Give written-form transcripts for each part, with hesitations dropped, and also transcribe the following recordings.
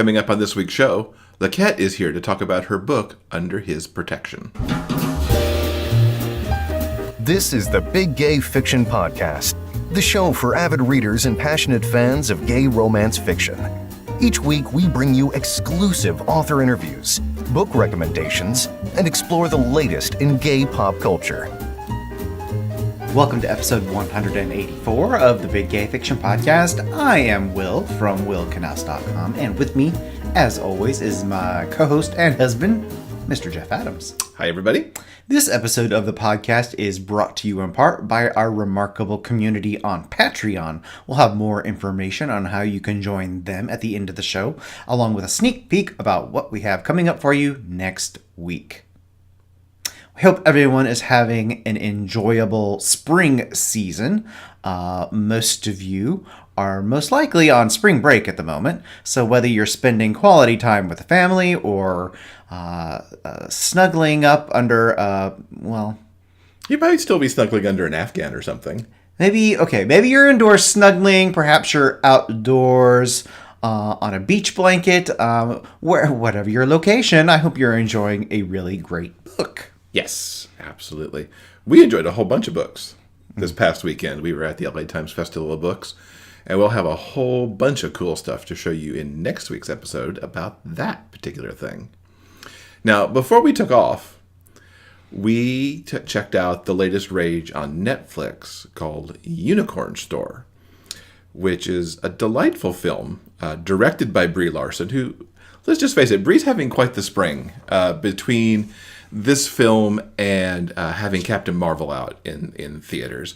Coming up on this week's show, LaQuette is here to talk about her book, Under His Protection. This is the Big Gay Fiction Podcast, the show for avid readers and passionate fans of gay romance fiction. Each week, we bring you exclusive author interviews, book recommendations, and explore the latest in gay pop culture. Welcome to episode 184 of the Big Gay Fiction Podcast. I am Will from willknaus.com, and with me, as always, is my co-host and husband, Mr. Jeff Adams. Hi, everybody. This episode of the podcast is brought to you in part by our remarkable community on Patreon. We'll have more information on how you can join them at the end of the show, along with a sneak peek about what we have coming up for you next week. I hope everyone is having an enjoyable spring season. Most of you are most likely on spring break at the moment, so whether you're spending quality time with the family or snuggling up under, You'd probably still be snuggling under an Afghan or something. Maybe you're indoors snuggling, perhaps you're outdoors on a beach blanket, whatever your location. I hope you're enjoying a really great book. Yes, absolutely. We enjoyed a whole bunch of books this past weekend. We were at the LA Times Festival of Books, and we'll have a whole bunch of cool stuff to show you in next week's episode about that particular thing. Now, before we took off, we checked out the latest rage on Netflix called Unicorn Store, which is a delightful film directed by Brie Larson, who, let's just face it, Brie's having quite the spring between this film and having Captain Marvel out in theaters.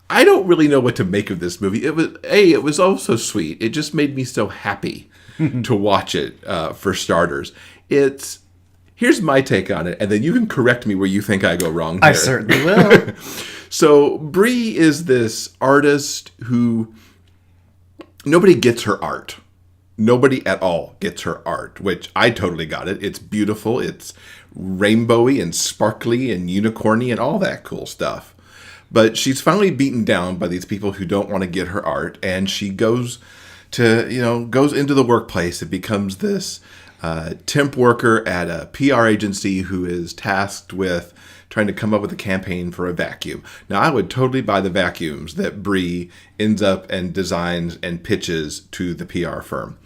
I don't really know what to make of this movie. It was also sweet. It just made me so happy to watch it, for starters. Here's my take on it, and then you can correct me where you think I go wrong here. I certainly will. So, Brie is this artist who nobody gets her art. Nobody at all gets her art, which I totally got it. It's beautiful. It's rainbowy and sparkly and unicorny and all that cool stuff. But she's finally beaten down by these people who don't want to get her art, and she goes into the workplace and becomes this temp worker at a PR agency who is tasked with trying to come up with a campaign for a vacuum. Now, I would totally buy the vacuums that Brie ends up and designs and pitches to the PR firm.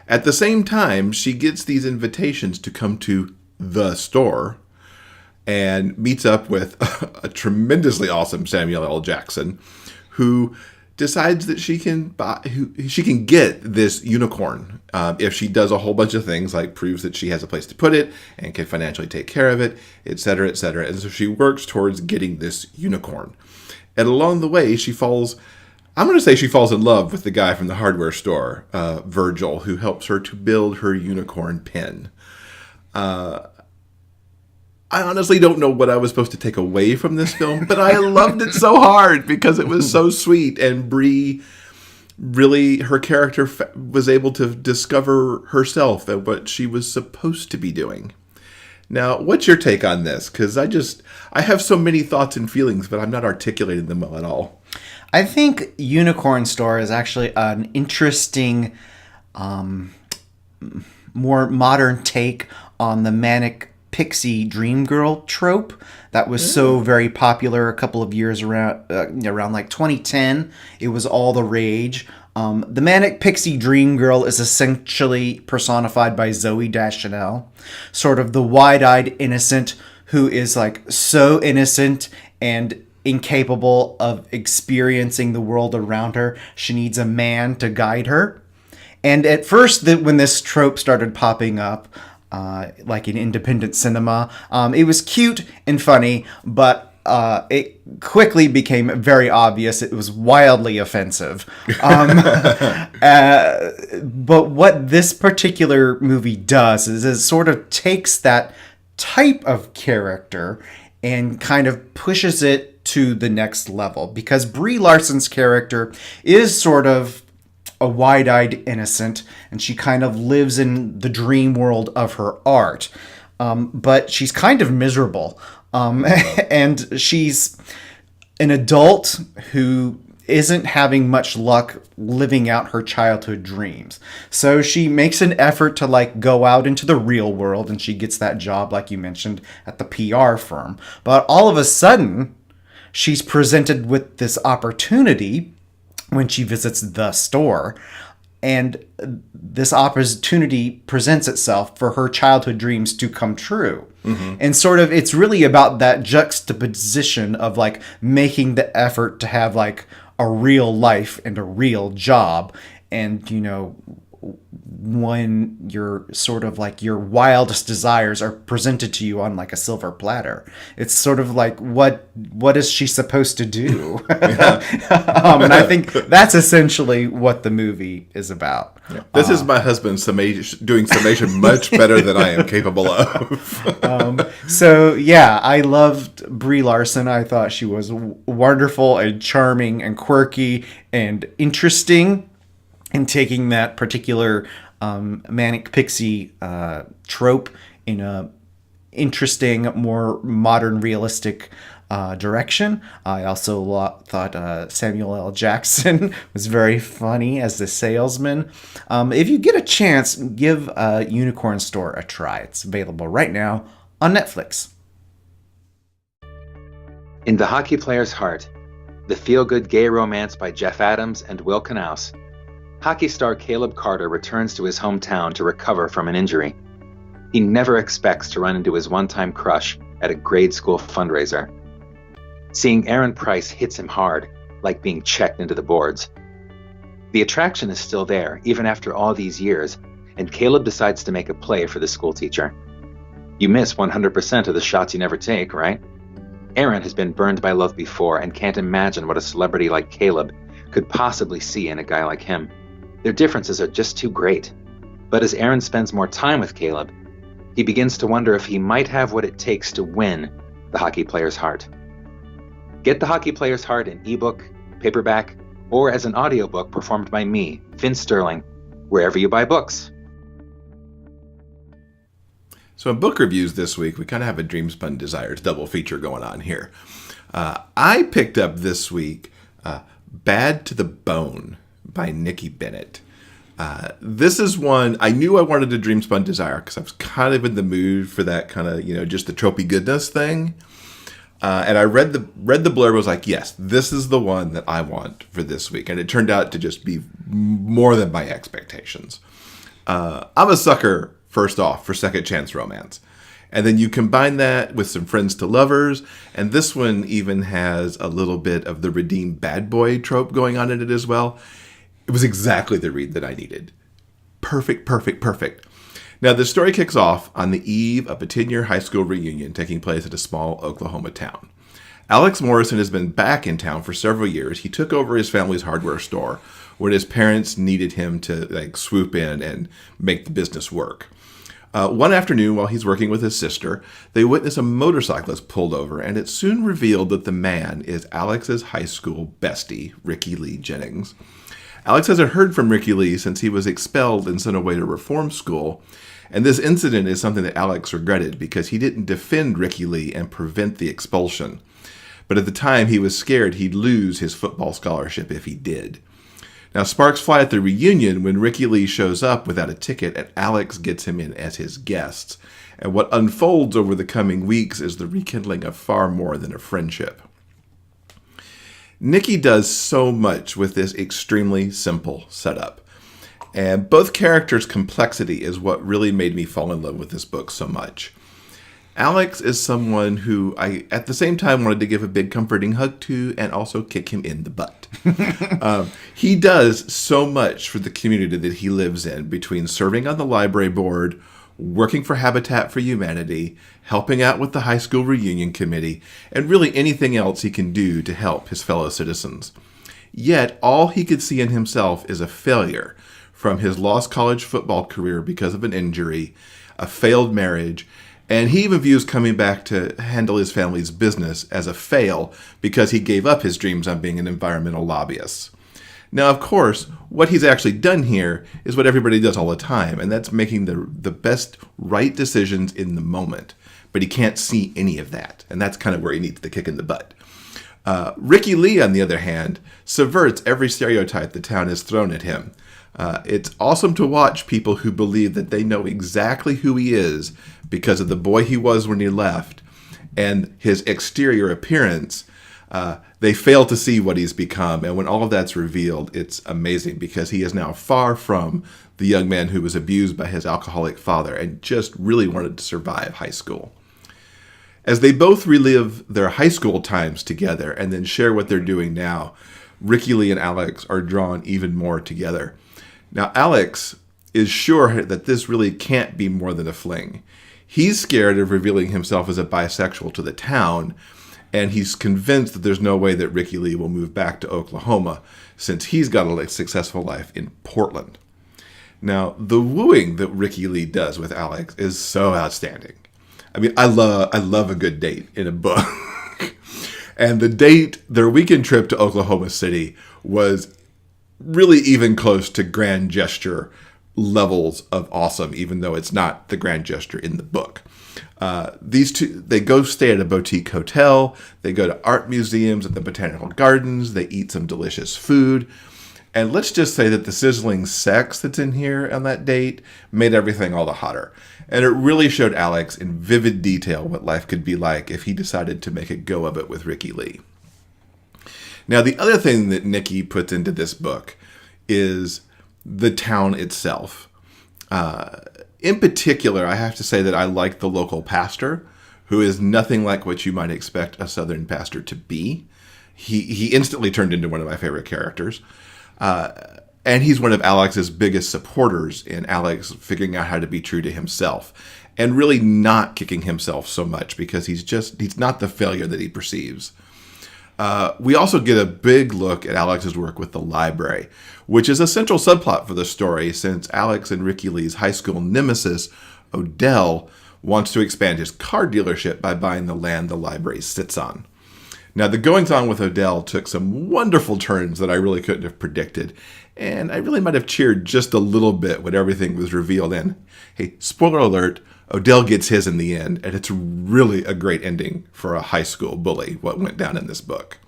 At the same time, she gets these invitations to come to the store and meets up with a tremendously awesome Samuel L. Jackson, who decides that she can get this unicorn if she does a whole bunch of things, like proves that she has a place to put it and can financially take care of it, etc., etc. And so she works towards getting this unicorn. And along the way, she falls in love with the guy from the hardware store, Virgil, who helps her to build her unicorn pin. I honestly don't know what I was supposed to take away from this film, but I loved it so hard because it was so sweet. And Brie, really, her character was able to discover herself and what she was supposed to be doing. Now, what's your take on this? Because I have so many thoughts and feelings, but I'm not articulating them well at all. I think Unicorn Store is actually an interesting, more modern take on the manic pixie dream girl trope that was so very popular a couple of years around like 2010. It was all the rage. The manic pixie dream girl is essentially personified by Zooey Deschanel, sort of the wide-eyed innocent who is like so innocent and incapable of experiencing the world around her. She needs a man to guide her. And at first, when this trope started popping up, like in independent cinema, it was cute and funny, but it quickly became very obvious it was wildly offensive. But what this particular movie does is it sort of takes that type of character and kind of pushes it to the next level, because Brie Larson's character is sort of a wide-eyed innocent, and she kind of lives in the dream world of her art. But she's kind of miserable. And she's an adult who isn't having much luck living out her childhood dreams. So she makes an effort to like go out into the real world, and she gets that job, like you mentioned, at the PR firm. But all of a sudden, she's presented with this opportunity when she visits the store. And this opportunity presents itself for her childhood dreams to come true. Mm-hmm. And sort of, it's really about that juxtaposition of like making the effort to have like a real life and a real job. And, you know, when you're sort of like your wildest desires are presented to you on like a silver platter, it's sort of like, what is she supposed to do? And I think that's essentially what the movie is about. Yeah. This is my husband doing summation much better than I am capable of. So yeah, I loved Brie Larson. I thought she was wonderful and charming and quirky and interesting, and taking that particular manic pixie trope in a interesting, more modern, realistic direction. I also thought Samuel L. Jackson was very funny as the salesman. If you get a chance, give Unicorn Store a try. It's available right now on Netflix. In The Hockey Player's Heart, the feel-good gay romance by Jeff Adams and Will Knaus, hockey star Caleb Carter returns to his hometown to recover from an injury. He never expects to run into his one-time crush at a grade school fundraiser. Seeing Aaron Price hits him hard, like being checked into the boards. The attraction is still there, even after all these years, and Caleb decides to make a play for the school teacher. You miss 100% of the shots you never take, right? Aaron has been burned by love before and can't imagine what a celebrity like Caleb could possibly see in a guy like him. Their differences are just too great. But as Aaron spends more time with Caleb, he begins to wonder if he might have what it takes to win The Hockey Player's Heart. Get The Hockey Player's Heart in ebook, paperback, or as an audiobook performed by me, Vince Sterling, wherever you buy books. So in book reviews this week, we kind of have a Dream Spun Desires double feature going on here. I picked up this week Bad to the Bone by Nicki Bennett. This is one I knew I wanted a Dream Spun Desire because I was kind of in the mood for that kind of, you know, just the tropey goodness thing. And I read the blurb, was like, yes, this is the one that I want for this week. And it turned out to just be more than my expectations. I'm a sucker, first off, for second chance romance. And then you combine that with some friends to lovers, and this one even has a little bit of the redeemed bad boy trope going on in it as well. It was exactly the read that I needed. Perfect, perfect, perfect. Now, the story kicks off on the eve of a 10-year high school reunion taking place at a small Oklahoma town. Alex Morrison has been back in town for several years. He took over his family's hardware store when his parents needed him to swoop in and make the business work. One afternoon, while he's working with his sister, they witness a motorcyclist pulled over, and it's soon revealed that the man is Alex's high school bestie, Ricky Lee Jennings. Alex hasn't heard from Ricky Lee since he was expelled and sent away to reform school, and this incident is something that Alex regretted because he didn't defend Ricky Lee and prevent the expulsion. But at the time, he was scared he'd lose his football scholarship if he did. Now, sparks fly at the reunion when Ricky Lee shows up without a ticket and Alex gets him in as his guest. And what unfolds over the coming weeks is the rekindling of far more than a friendship. Nicki does so much with this extremely simple setup. And both characters' complexity is what really made me fall in love with this book so much. Alex is someone who I, at the same time, wanted to give a big comforting hug to and also kick him in the butt. He does so much for the community that he lives in, between serving on the library board, working for Habitat for Humanity, helping out with the high school reunion committee, and really anything else he can do to help his fellow citizens. Yet, all he could see in himself is a failure, from his lost college football career because of an injury, a failed marriage, and he even views coming back to handle his family's business as a fail because he gave up his dreams on being an environmental lobbyist. Now, of course, what he's actually done here is what everybody does all the time, and that's making the best right decisions in the moment. But he can't see any of that, and that's kind of where he needs the kick in the butt. Ricky Lee, on the other hand, subverts every stereotype the town has thrown at him. It's awesome to watch people who believe that they know exactly who he is because of the boy he was when he left and his exterior appearance. They fail to see what he's become, and when all of that's revealed, it's amazing because he is now far from the young man who was abused by his alcoholic father and just really wanted to survive high school. As they both relive their high school times together and then share what they're doing now, Ricky Lee and Alex are drawn even more together. Now, Alex is sure that this really can't be more than a fling. He's scared of revealing himself as a bisexual to the town, and he's convinced that there's no way that Ricky Lee will move back to Oklahoma since he's got a successful life in Portland. Now, the wooing that Ricky Lee does with Alex is so outstanding. I mean, I love a good date in a book. And the date, their weekend trip to Oklahoma City, was really even close to grand gesture levels of awesome, even though it's not the grand gesture in the book. These two, they go stay at a boutique hotel, they go to art museums at the botanical gardens, they eat some delicious food. And let's just say that the sizzling sex that's in here on that date made everything all the hotter. And it really showed Alex in vivid detail what life could be like if he decided to make a go of it with Ricky Lee. Now, the other thing that Nicki puts into this book is the town itself. In particular, I have to say that I like the local pastor, who is nothing like what you might expect a Southern pastor to be. He instantly turned into one of my favorite characters. And he's one of Alex's biggest supporters in Alex figuring out how to be true to himself and really not kicking himself so much because he's not the failure that he perceives. We also get a big look at Alex's work with the library, which is a central subplot for the story since Alex and Ricky Lee's high school nemesis, Odell, wants to expand his car dealership by buying the land the library sits on. Now, the goings-on with Odell took some wonderful turns that I really couldn't have predicted, and I really might have cheered just a little bit when everything was revealed. And, hey, spoiler alert, Odell gets his in the end, and it's really a great ending for a high school bully, what went down in this book.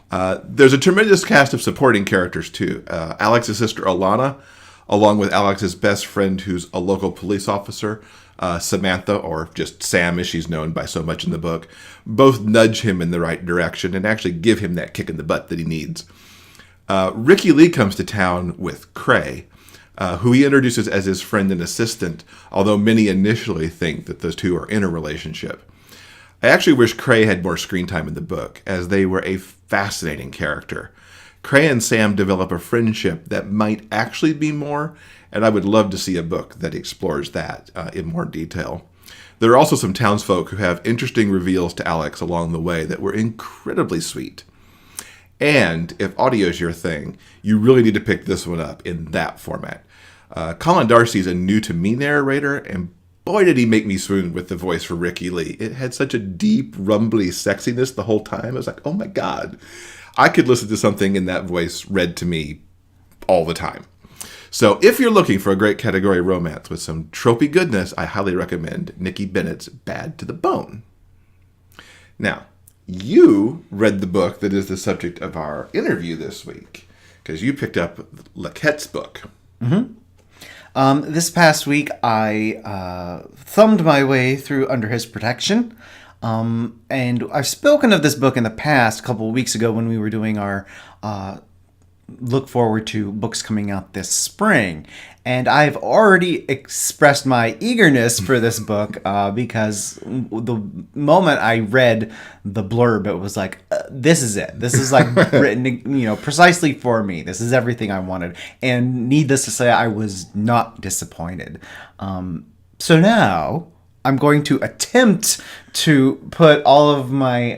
There's a tremendous cast of supporting characters, too. Alex's sister, Alana, along with Alex's best friend, who's a local police officer, Samantha, or just Sam as she's known by so much in the book, both nudge him in the right direction and actually give him that kick in the butt that he needs. Ricky Lee comes to town with Cray, who he introduces as his friend and assistant, although many initially think that those two are in a relationship. I actually wish Cray had more screen time in the book, as they were a fascinating character. Cray and Sam develop a friendship that might actually be more, and I would love to see a book that explores that in more detail. There are also some townsfolk who have interesting reveals to Alex along the way that were incredibly sweet. And if audio is your thing, you really need to pick this one up in that format. Colin Darcy's a new-to-me narrator, and boy did he make me swoon with the voice for Ricky Lee. It had such a deep, rumbly sexiness the whole time. I was like, oh my God. I could listen to something in that voice read to me all the time. So if you're looking for a great category romance with some tropey goodness, I highly recommend Nicki Bennett's Bad to the Bone. Now, you read the book that is the subject of our interview this week, because you picked up LaQuette's book. Mm-hmm. This past week, I thumbed my way through Under His Protection. And I've spoken of this book in the past, a couple of weeks ago when we were doing our look forward to books coming out this spring. And I've already expressed my eagerness for this book because the moment I read the blurb, it was like, this is it. This is like written, precisely for me. This is everything I wanted. And needless to say, I was not disappointed. So now I'm going to attempt to put all of my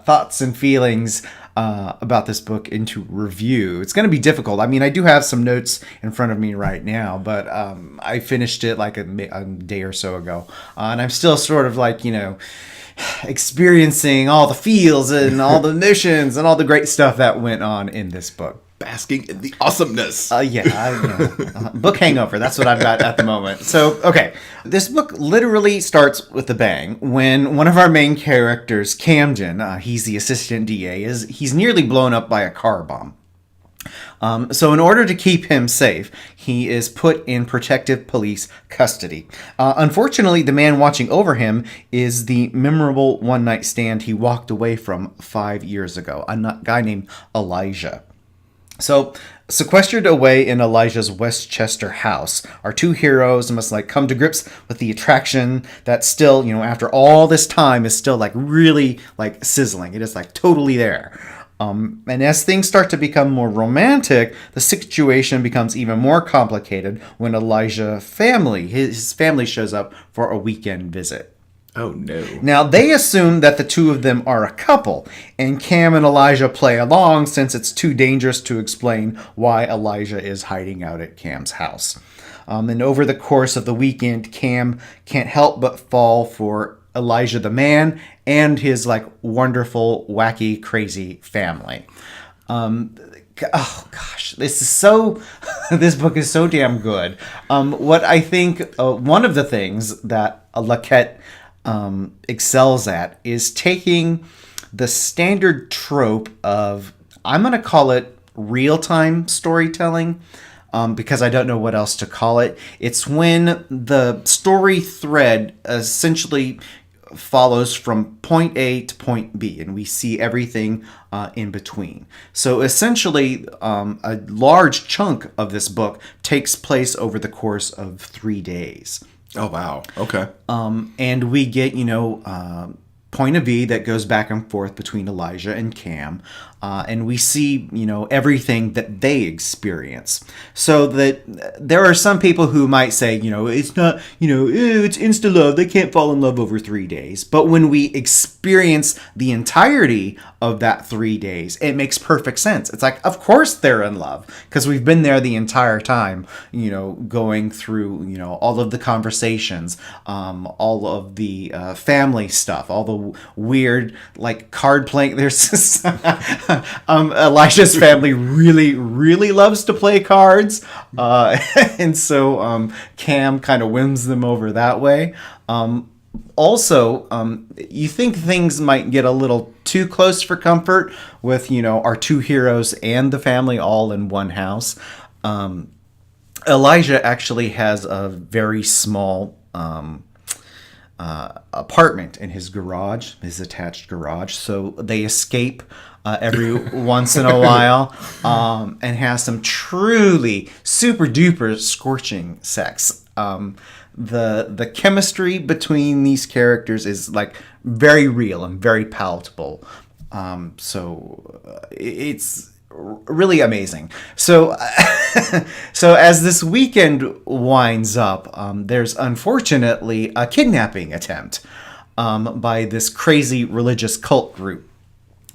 thoughts and feelings about this book into review. It's going to be difficult. I mean, I do have some notes in front of me right now, but I finished it like a day or so ago. And I'm still sort of like, experiencing all the feels and all the emotions and all the great stuff that went on in this book. basking in the awesomeness. Book hangover. That's what I've got at the moment. So, okay. This book literally starts with a bang when one of our main characters, Camden, he's the assistant DA, he's nearly blown up by a car bomb. So in order to keep him safe, he is put in protective police custody. Unfortunately, the man watching over him is the memorable one-night stand he walked away from 5 years ago, a guy named Elijah. So, sequestered away in Elijah's Westchester house, our two heroes must come to grips with the attraction that still, after all this time is still really sizzling. It is totally there. And as things start to become more romantic, the situation becomes even more complicated when his family shows up for a weekend visit. Oh, no. Now, they assume that the two of them are a couple, and Cam and Elijah play along since it's too dangerous to explain why Elijah is hiding out at Cam's house. And over the course of the weekend, Cam can't help but fall for Elijah the man and his wonderful, wacky, crazy family. Oh gosh, this book is so damn good. What I think one of the things that LaQuette excels at is taking the standard trope of, I'm going to call it real-time storytelling, because I don't know what else to call it. It's when the story thread essentially follows from point A to point B, and we see everything in between. So essentially, a large chunk of this book takes place over the course of 3 days. Oh, wow. Okay. And we get, point of view that goes back and forth between Elijah and Cam. And we see, everything that they experience. So that there are some people who might say, it's not, it's insta-love. They can't fall in love over 3 days. But when we experience the entirety of that 3 days, it makes perfect sense. It's of course they're in love because we've been there the entire time, going through, all of the conversations, all of the family stuff, all the weird, card playing. There's Elijah's family really, really loves to play cards. And so Cam kind of wins them over that way. Also, you think things might get a little too close for comfort with, our two heroes and the family all in one house. Elijah actually has a very small apartment in his garage, his attached garage. So they escape every once in a while and has some truly super duper scorching sex. The chemistry between these characters is very real and very palatable. So it's really amazing. So so as this weekend winds up, there's unfortunately a kidnapping attempt by this crazy religious cult group.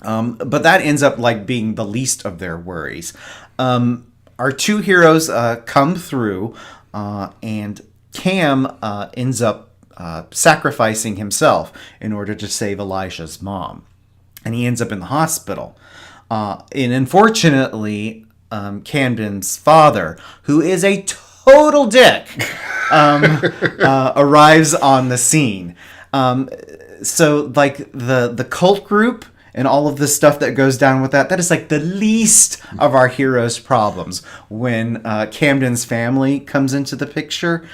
But that ends up being the least of their worries. Our two heroes come through, and Cam ends up sacrificing himself in order to save Elijah's mom. And he ends up in the hospital. And unfortunately, Camden's father, who is a total dick, arrives on the scene. So the cult group and all of the stuff that goes down with that is the least of our heroes' problems when Camden's family comes into the picture.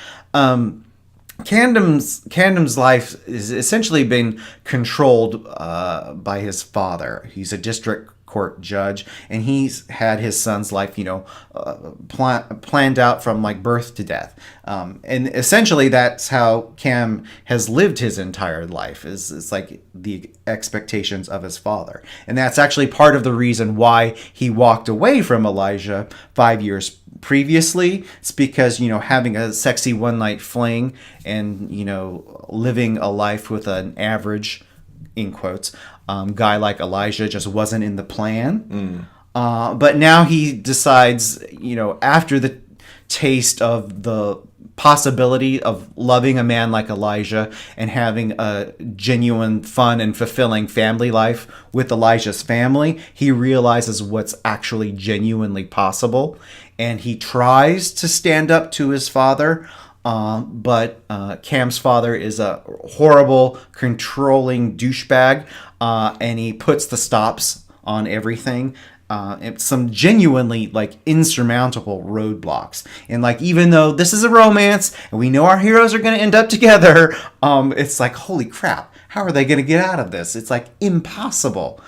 Camden's life is essentially been controlled by his father. He's a district court judge, and he's had his son's life, planned out from birth to death. And essentially that's how Cam has lived his entire life, is the expectations of his father. And that's actually part of the reason why he walked away from Elijah 5 years previously. It's because, having a sexy one-night fling and, living a life with an average, in quotes, guy like Elijah just wasn't in the plan. But now he decides, after taste of the possibility of loving a man like Elijah and having a genuine, fun, and fulfilling family life with Elijah's family, he realizes what's actually genuinely possible. And he tries to stand up to his father, but Cam's father is a horrible, controlling douchebag, and he puts the stops on everything. Some genuinely like insurmountable roadblocks, and like even though this is a romance and we know our heroes are going to end up together, it's like, holy crap, how are they going to get out of this? It's like impossible.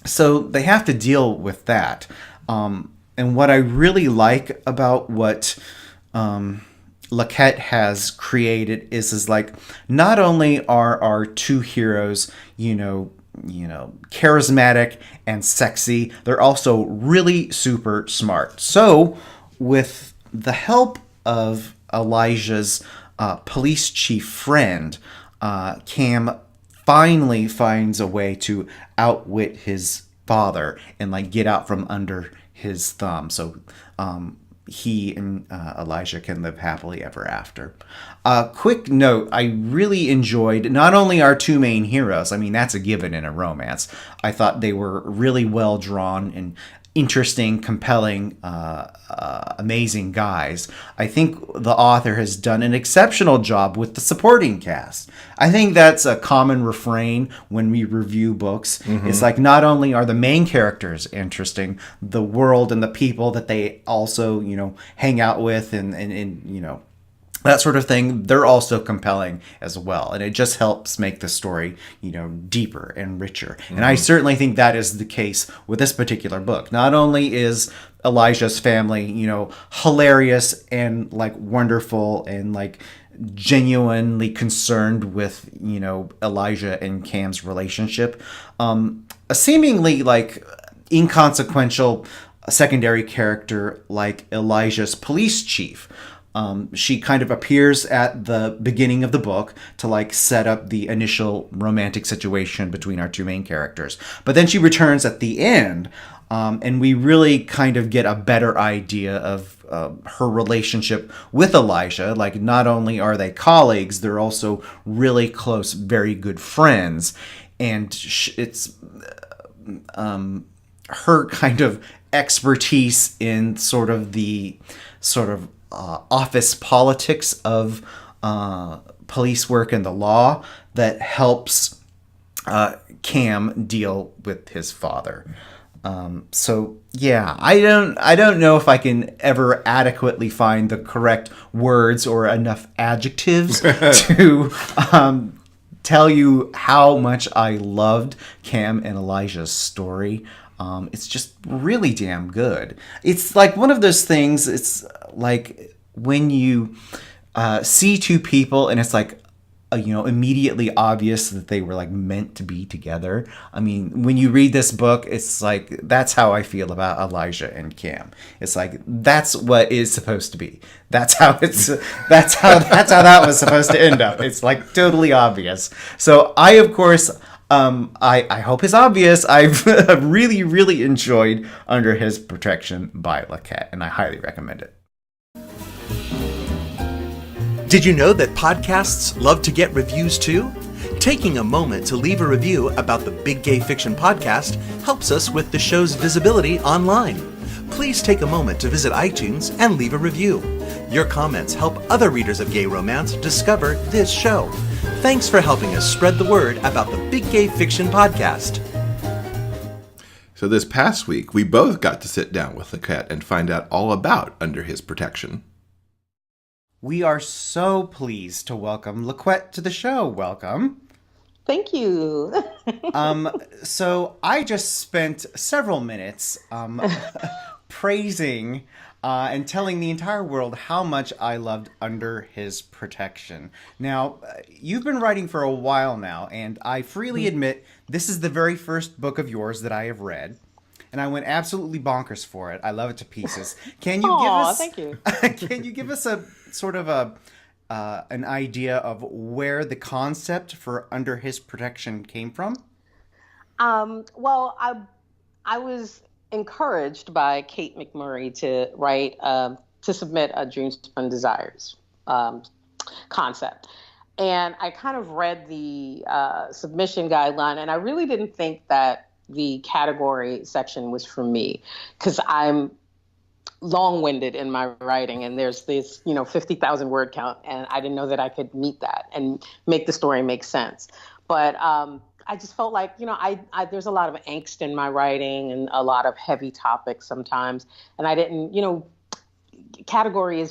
So they have to deal with that. And what I really like about what LaQuette has created is like, not only are our two heroes, charismatic and sexy, they're also really super smart. So with the help of Elijah's police chief friend, Cam finally finds a way to outwit his father and like get out from under his thumb. So he and Elijah can live happily ever after. Quick note, I really enjoyed not only our two main heroes, I mean, that's a given in a romance. I thought they were really well drawn and interesting, compelling, amazing guys. I think the author has done an exceptional job with the supporting cast. I think that's a common refrain when we review books. Mm-hmm. It's like, not only are the main characters interesting, the world and the people that they also, hang out with and that sort of thing, they're also compelling as well. And it just helps make the story, deeper and richer. Mm-hmm. And I certainly think that is the case with this particular book. Not only is Elijah's family, hilarious and like wonderful and like genuinely concerned with, Elijah and Cam's relationship, a seemingly like inconsequential secondary character like Elijah's police chief. She kind of appears at the beginning of the book to like set up the initial romantic situation between our two main characters. But then she returns at the end, and we really kind of get a better idea of her relationship with Elijah. Like, not only are they colleagues, they're also really close, very good friends. And it's her kind of expertise in sort of office politics of police work and the law that helps Cam deal with his father. So yeah, I don't know if I can ever adequately find the correct words or enough adjectives to tell you how much I loved Cam and Elijah's story. It's just really damn good. It's like one of those things, it's like when you see two people and it's like, immediately obvious that they were like meant to be together. I mean, when you read this book, it's like, that's how I feel about Elijah and Cam. It's like, that's what is supposed to be. That's how that was supposed to end up. It's like totally obvious. So I, of course, I hope it's obvious. I've really, really enjoyed Under His Protection by LaQuette, and I highly recommend it. Did you know that podcasts love to get reviews too? Taking a moment to leave a review about the Big Gay Fiction podcast helps us with the show's visibility online. Please take a moment to visit iTunes and leave a review. Your comments help other readers of gay romance discover this show. Thanks for helping us spread the word about the Big Gay Fiction podcast. So this past week, we both got to sit down with LaQuette and find out all about Under His Protection. We are so pleased to welcome LaQuette to the show. Welcome. Thank you. So I just spent several minutes praising and telling the entire world how much I loved Under His Protection. Now, you've been writing for a while now, and I freely admit this is the very first book of yours that I have read. And I went absolutely bonkers for it. I love it to pieces. Can you give us? Thank you. Can you give us a sort of an idea of where the concept for Under His Protection came from? Well, I was encouraged by Kate McMurray to write, to submit a Dream Spun Desires concept. And I kind of read the submission guideline, and I really didn't think that the category section was for me, because I'm long-winded in my writing, and there's this 50,000 word count, and I didn't know that I could meet that and make the story make sense. But I just felt like, I there's a lot of angst in my writing and a lot of heavy topics sometimes, and I didn't, category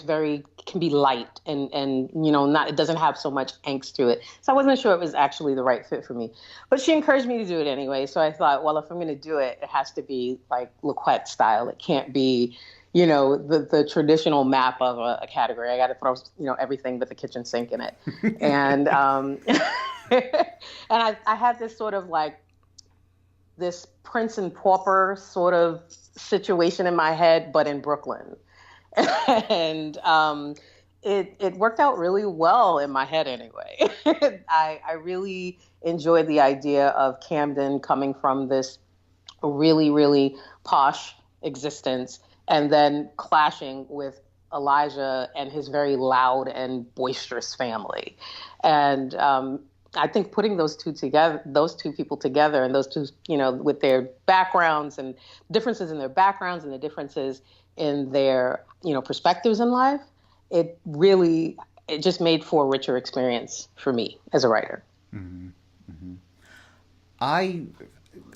can be light and not, it doesn't have so much angst to it. So I wasn't sure it was actually the right fit for me. But she encouraged me to do it anyway. So I thought, well, if I'm going to do it, it has to be like LaQuette style. It can't be, the traditional map of a category. I got to throw, everything but the kitchen sink in it. And and I had this sort of like this Prince and Pauper sort of situation in my head, but in Brooklyn. And it worked out really well in my head anyway. I really enjoyed the idea of Camden coming from this really, really posh existence and then clashing with Elijah and his very loud and boisterous family. And I think putting those two people together, and those two, with their backgrounds and differences in their backgrounds and the differences in their, perspectives in life, it just made for a richer experience for me as a writer. Mm-hmm. Mm-hmm. I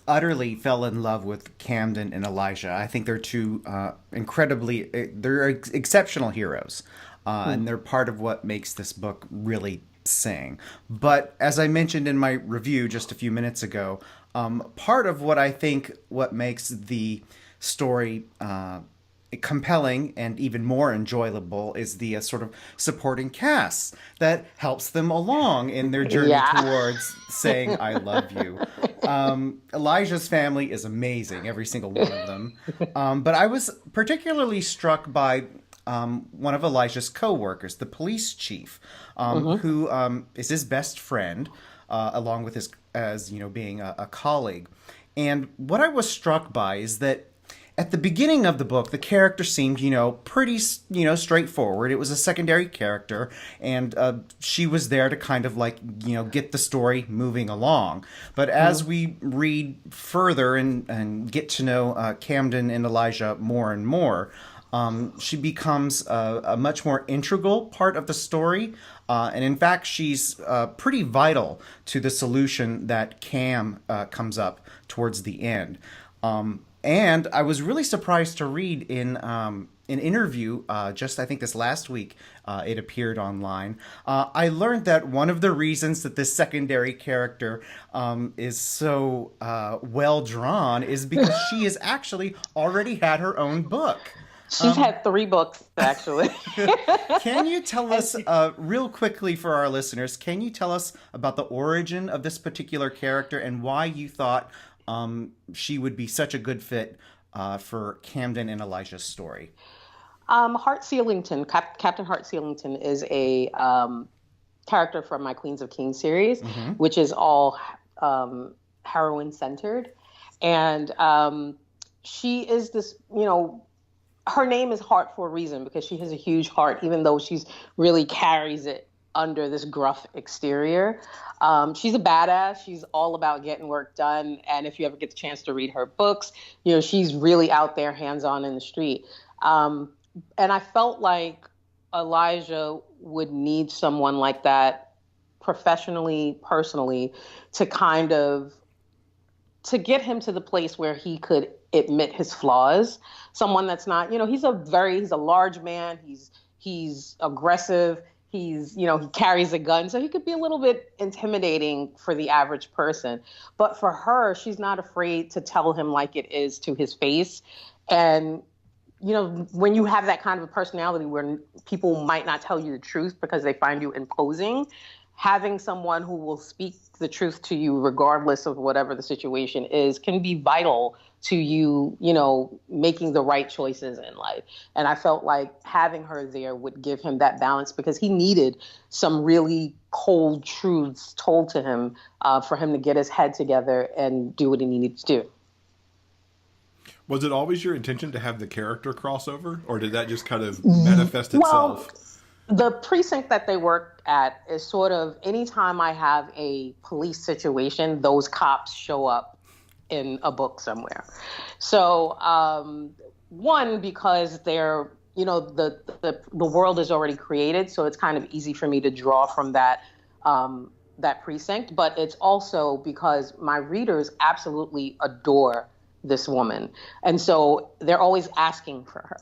utterly fell in love with Camden and Elijah. I think they're two they're exceptional heroes, and they're part of what makes this book really sing. But as I mentioned in my review just a few minutes ago, part of what makes the story compelling and even more enjoyable is the sort of supporting cast that helps them along in their journey towards saying I love you. Elijah's family is amazing, every single one of them. But I was particularly struck by one of Elijah's co-workers, the police chief, who is his best friend, along with being a colleague. And what I was struck by is that at the beginning of the book, the character seemed, pretty, straightforward. It was a secondary character, and she was there to kind of get the story moving along. But as we read further and get to know Camden and Elijah more and more, she becomes a much more integral part of the story. And in fact, she's pretty vital to the solution that Cam comes up towards the end. And I was really surprised to read in an interview just, I think, this last week, it appeared online. I learned that one of the reasons that this secondary character is so well drawn is because she has actually already had her own book. She's had 3 books, actually. Can you tell us, real quickly for our listeners, can you tell us about the origin of this particular character and why you thought she would be such a good fit for Camden and Elijah's story? Hart Sealington, Captain Hart Sealington, is a character from my Queens of Kings series, which is all heroine-centered. And she is this, her name is Hart for a reason, because she has a huge heart, even though she's really carries it under this gruff exterior. She's a badass. She's all about getting work done. And if you ever get the chance to read her books, she's really out there hands-on in the street. And I felt like Elijah would need someone like that professionally, personally, to get him to the place where he could admit his flaws. Someone that's not, he's a large man. He's aggressive. He carries a gun, so he could be a little bit intimidating for the average person. But for her, she's not afraid to tell him like it is to his face. And, when you have that kind of a personality where people might not tell you the truth because they find you imposing, having someone who will speak the truth to you regardless of whatever the situation is can be vital to you, making the right choices in life. And I felt like having her there would give him that balance, because he needed some really cold truths told to him for him to get his head together and do what he needed to do. Was it always your intention to have the character crossover, or did that just kind of manifest itself? The precinct that they work at is sort of anytime I have a police situation, those cops show up in a book somewhere. So, one, because they're, the world is already created, so it's kind of easy for me to draw from that precinct. But it's also because my readers absolutely adore this woman. And so they're always asking for her.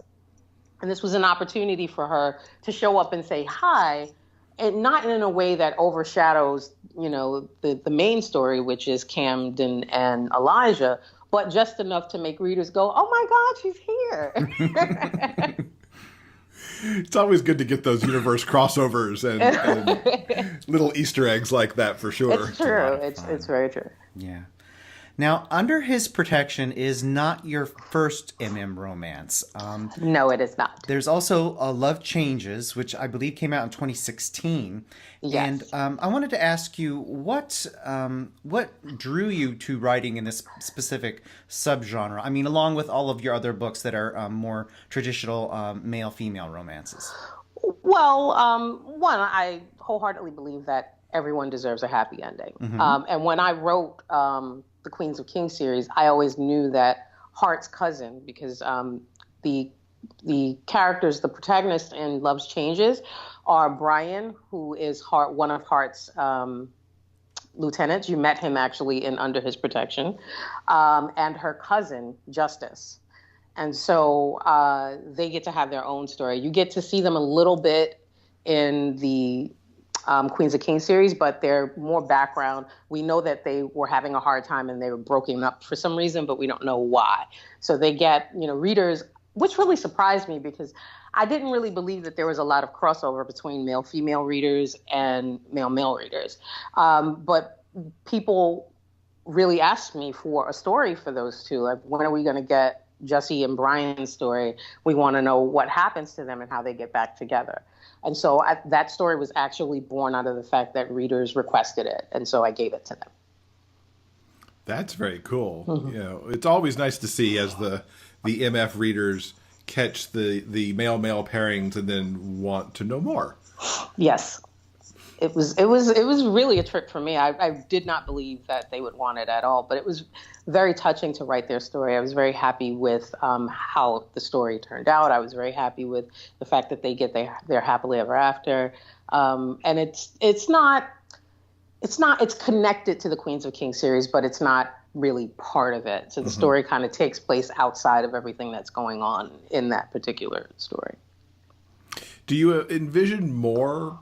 And this was an opportunity for her to show up and say hi, and not in a way that overshadows, the main story, which is Camden and Elijah, but just enough to make readers go, oh my God, she's here. It's always good to get those universe crossovers and little Easter eggs like that, for sure. It's true. It's very true. Yeah. Now, Under His Protection is not your first MM romance. No, it is not. There's also Love Changes, which I believe came out in 2016. Yes. And I wanted to ask you, what drew you to writing in this specific subgenre? I mean, along with all of your other books that are more traditional male-female romances. Well, one, I wholeheartedly believe that everyone deserves a happy ending. Mm-hmm. And when I wrote the Queens of Kings series, I always knew that Hart's cousin, because the characters, the protagonists in Love's Changes are Brian, who is one of Hart's lieutenants. You met him actually in Under His Protection, and her cousin, Justice. And so they get to have their own story. You get to see them a little bit in the Queens of Kings series, but they're more background. We know that they were having a hard time and they were broken up for some reason, but we don't know why. So they get, readers, which really surprised me because I didn't really believe that there was a lot of crossover between male-female readers and male-male readers. But people really asked me for a story for those two. Like, when are we going to get Jesse and Brian's story? We want to know what happens to them and how they get back together. And so that story was actually born out of the fact that readers requested it. And so I gave it to them. That's very cool. Mm-hmm. It's always nice to see as the MF readers catch the male-male pairings and then want to know more. Yes. It was really a trip for me. I did not believe that they would want it at all, but it was very touching to write their story. I was very happy with how the story turned out. I was very happy with the fact that they get their happily ever after. And it's connected to the Queens of Kings series, but it's not really part of it. So the story kind of takes place outside of everything that's going on in that particular story. Do you envision more,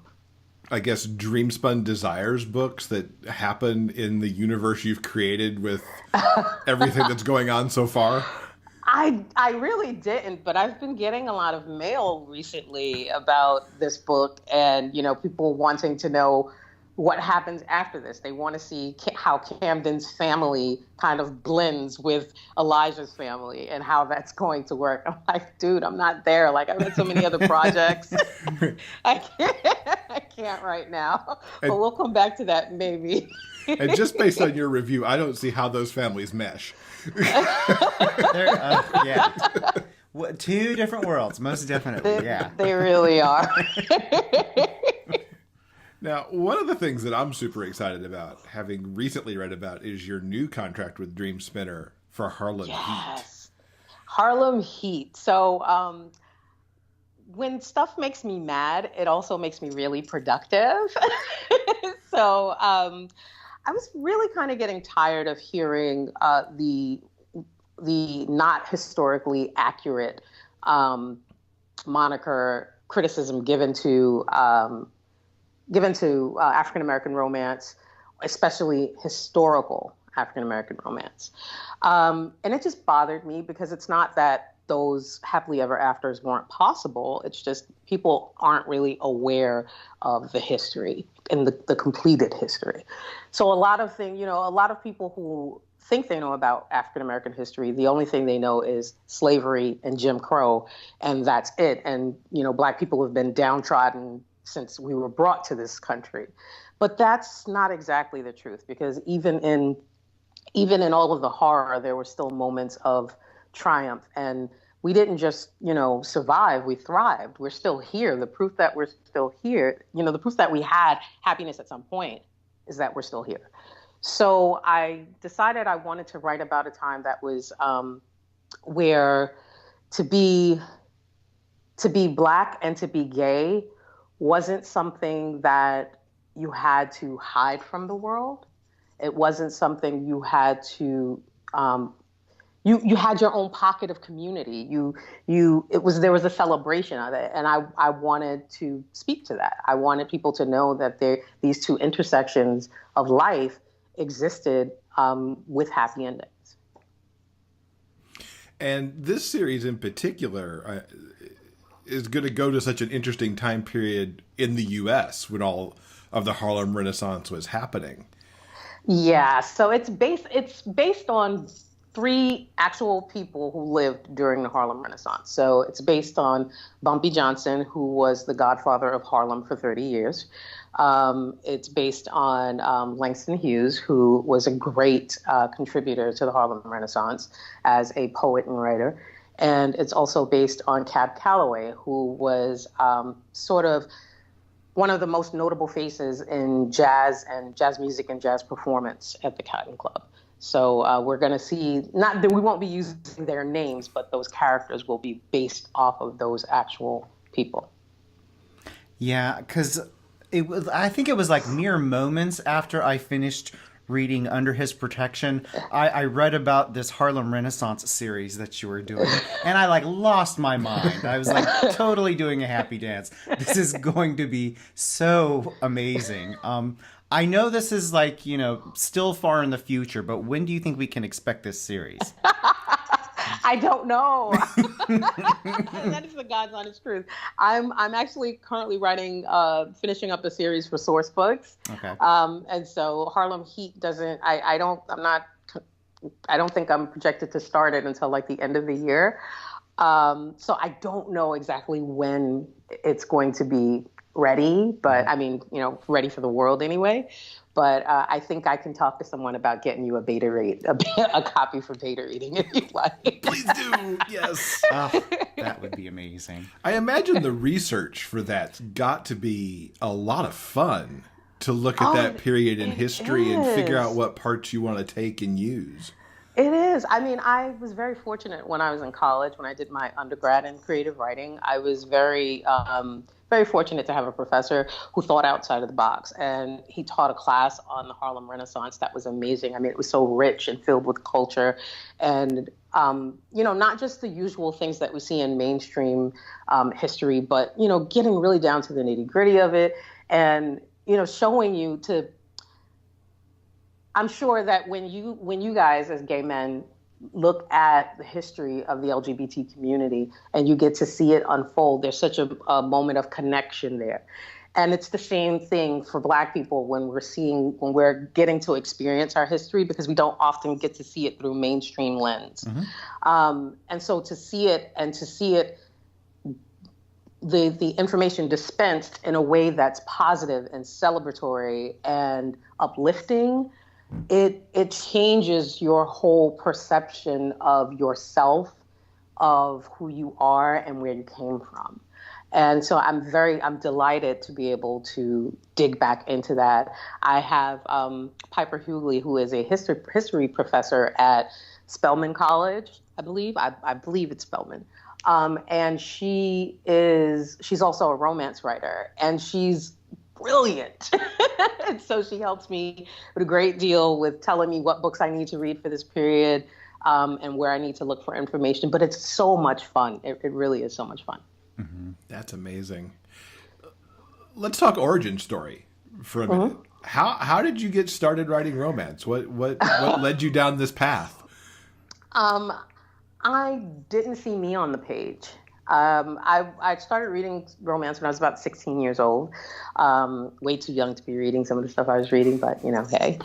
I guess, Dreamspun Desires books that happen in the universe you've created with everything that's going on so far? I really didn't, but I've been getting a lot of mail recently about this book and, people wanting to know what happens after this. They want to see how Camden's family kind of blends with Elijah's family and how that's going to work. I'm like, dude, I'm not there. Like, I've had so many other projects. I can't right now. But we'll come back to that maybe. And just based on your review, I don't see how those families mesh. Yeah. Two different worlds, most definitely. Yeah. They really are. Now, one of the things that I'm super excited about, having recently read about, is your new contract with Dream Spinner for Harlem Heat. Harlem Heat. So when stuff makes me mad, it also makes me really productive. So I was really kind of getting tired of hearing the not historically accurate moniker criticism given to African-American romance, especially historical African-American romance. And it just bothered me because it's not that those happily ever afters weren't possible. It's just people aren't really aware of the history and the completed history. So a lot of people who think they know about African-American history, the only thing they know is slavery and Jim Crow, and that's it. And, Black people have been downtrodden since we were brought to this country. But that's not exactly the truth, because even in all of the horror, there were still moments of triumph. And we didn't just, survive, we thrived. We're still here. The proof that we're still here, the proof that we had happiness at some point is that we're still here. So I decided I wanted to write about a time that was where to be Black and to be gay wasn't something that you had to hide from the world. It wasn't something you had to you had your own pocket of community. There was a celebration of it, and I wanted to speak to that. I wanted people to know that these two intersections of life existed with happy endings. And this series in particular is going to go to such an interesting time period in the U.S. when all of the Harlem Renaissance was happening. Yeah, so it's based on 3 actual people who lived during the Harlem Renaissance. So it's based on Bumpy Johnson, who was the godfather of Harlem for 30 years. It's based on Langston Hughes, who was a great contributor to the Harlem Renaissance as a poet and writer. And it's also based on Cab Calloway, who was sort of one of the most notable faces in jazz music and jazz performance at the Cotton Club. So we're going to see, not that we won't be using their names, but those characters will be based off of those actual people. Yeah, because I think it was like mere moments after I finished reading Under His Protection, I read about this Harlem Renaissance series that you were doing, and I lost my mind. I was totally doing a happy dance. This is going to be so amazing. I know this is still far in the future, but when do you think we can expect this series? I don't know. That is the God's honest truth. I'm actually currently finishing up a series for Source Books. Okay. And so Harlem Heat doesn't. I don't think I'm projected to start it until the end of the year. So I don't know exactly when it's going to be ready, but ready for the world anyway. But I think I can talk to someone about getting you a beta read, a copy for beta reading if you'd like. Please do, yes. That would be amazing. I imagine the research for that's got to be a lot of fun to look at that period in history and figure out what parts you want to take and use. It is. I was very fortunate when I was in college, when I did my undergrad in creative writing. I was very fortunate to have a professor who thought outside of the box. And he taught a class on the Harlem Renaissance that was amazing. It was so rich and filled with culture. And, not just the usual things that we see in mainstream history, but, getting really down to the nitty gritty of it and, showing you to... I'm sure that when you guys as gay men look at the history of the LGBT community and you get to see it unfold, there's such a moment of connection there. And it's the same thing for Black people when we're getting to experience our history, because we don't often get to see it through mainstream lens. Mm-hmm. And so to see it the information dispensed in a way that's positive and celebratory and uplifting, it changes your whole perception of yourself, of who you are and where you came from. And so I'm delighted to be able to dig back into that. I have Piper Hughley, who is a history professor at Spelman College, I believe. I believe it's Spelman. And she's also a romance writer, and she's brilliant. And so she helps me with a great deal with telling me what books I need to read for this period, and where I need to look for information. But it's so much fun. It really is so much fun. Mm-hmm. That's amazing. Let's talk origin story for a minute. Mm-hmm. How did you get started writing romance? What led you down this path? I didn't see me on the page. I started reading romance when I was about 16 years old. Way too young to be reading some of the stuff I was reading, but hey.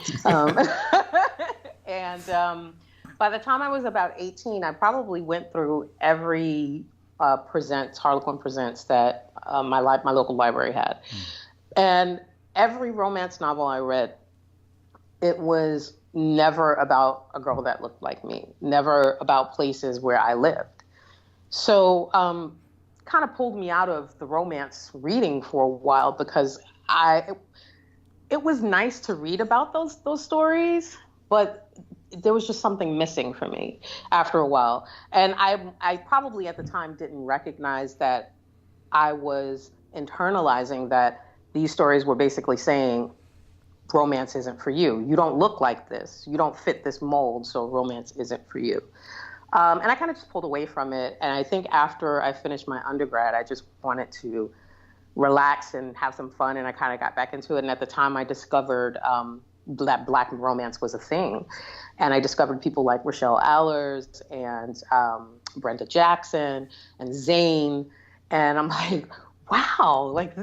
And by the time I was about 18, I probably went through every Harlequin Presents that my local library had. And every romance novel I read, it was never about a girl that looked like me, never about places where I lived. So kind of pulled me out of the romance reading for a while because it was nice to read about those stories, but there was just something missing for me after a while. And I probably at the time didn't recognize that I was internalizing that these stories were basically saying romance isn't for you. You don't look like this. You don't fit this mold, so romance isn't for you. And I kind of just pulled away from it. And I think after I finished my undergrad, I just wanted to relax and have some fun. And I kind of got back into it. And at the time, I discovered that Black romance was a thing. And I discovered people like Rochelle Allers and Brenda Jackson and Zane. And I'm like, wow, like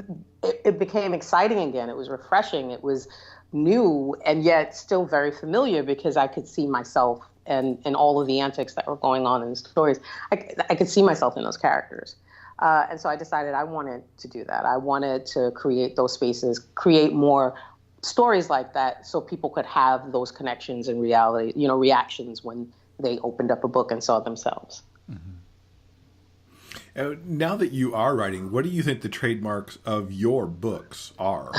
it became exciting again. It was refreshing. It was new and yet still very familiar because I could see myself and all of the antics that were going on in the stories. I could see myself in those characters. And so I decided I wanted to do that. I wanted to create those spaces, create more stories like that so people could have those connections in reality, reactions when they opened up a book and saw themselves. Now that you are writing, what do you think the trademarks of your books are?